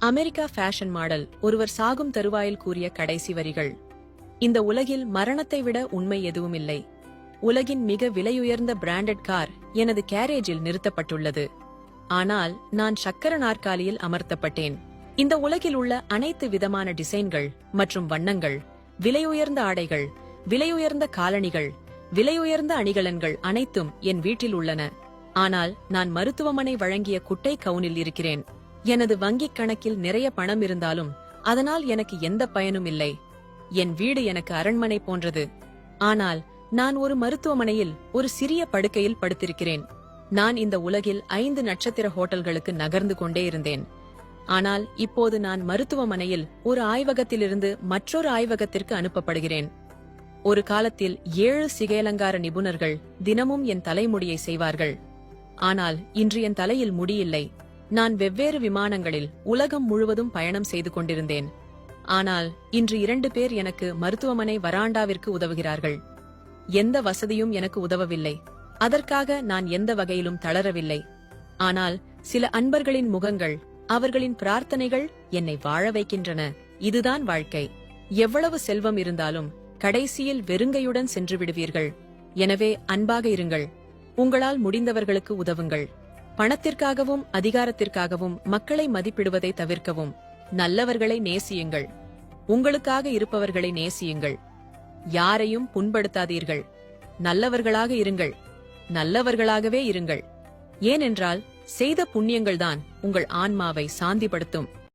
America fashion model ஒருவர் சாகும் தருவாயில் கூறிய கடைசி வரிகள். இந்த உலகில் மரணத்தை விட உண்மை எதுவும் இல்லை. உலகின் மிக விலையுயர்ந்த பிராண்டட் கார் எனது கேரேஜில் நிறுத்தப்பட்டுள்ளது. ஆனால் நான் சக்கர நாற்காலியில் அமர்த்தப்பட்டேன். இந்த உலகில் உள்ள அனைத்து விதமான டிசைன்கள் மற்றும் வண்ணங்கள், விலையுயர்ந்த ஆடைகள், விலையுயர்ந்த காலணிகள், விலையுயர்ந்த அணிகலன்கள் அனைத்தும் என் வீட்டில் உள்ளன. ஆனால் நான் மருத்துவமனை வழங்கிய குட்டை கவுனில் இருக்கிறேன். எனது வங்கிக் கணக்கில் நிறைய பணம் இருந்தாலும் அதனால் எனக்கு எந்த பயனும் இல்லை. என் வீடு எனக்கு அரண்மனை போன்றது. ஆனால் நான் ஒரு மருத்துவமனையில் ஒரு சிறிய படுக்கையில் படுத்திருக்கிறேன். நான் இந்த உலகில் 5 நட்சத்திர ஹோட்டல்களுக்கு நகர்ந்து கொண்டே இருந்தேன். ஆனால் இப்போது நான் மருத்துவமனையில் ஒரு ஆய்வகத்திலிருந்து மற்றொரு ஆய்வகத்திற்கு அனுப்பப்படுகிறேன். ஒரு காலத்தில் 7 சிகையலங்கார நிபுணர்கள் தினமும் என் தலைமுடியை செய்வார்கள். ஆனால் இன்று என் தலையில் முடியில்லை. நான் வெவ்வேறு விமானங்களில் உலகம் முழுவதும் பயணம் செய்து கொண்டிருந்தேன். ஆனால் இன்று 2 பேர் எனக்கு மருத்துவமனை வராண்டாவிற்கு உதவுகிறார்கள். எந்த வசதியும் எனக்கு உதவவில்லை. அதற்காக நான் எந்த வகையிலும் தளரவில்லை. ஆனால் சில அன்பர்களின் முகங்கள், அவர்களின் பிரார்த்தனைகள் என்னை வாழ வைக்கின்றன. இதுதான் வாழ்க்கை. எவ்வளவு செல்வம் இருந்தாலும் கடைசியில் வெறுங்கையுடன் சென்று விடுவீர்கள். எனவே அன்பாக இருங்கள். உங்களால் முடிந்தவர்களுக்கு உதவுங்கள். பணத்திற்காகவும் அதிகாரத்திற்காகவும் மக்களை மதிப்பிடுவதை தவிர்க்கவும். நல்லவர்களை நேசியுங்கள். உங்களுக்காக இருப்பவர்களை நேசியுங்கள். யாரையும் புண்படுத்தாதீர்கள். நல்லவர்களாக இருங்கள். நல்லவர்களாகவே இருங்கள். ஏனென்றால் செய்த புண்ணியங்கள்தான் உங்கள் ஆன்மாவை சாந்திப்படுத்தும்.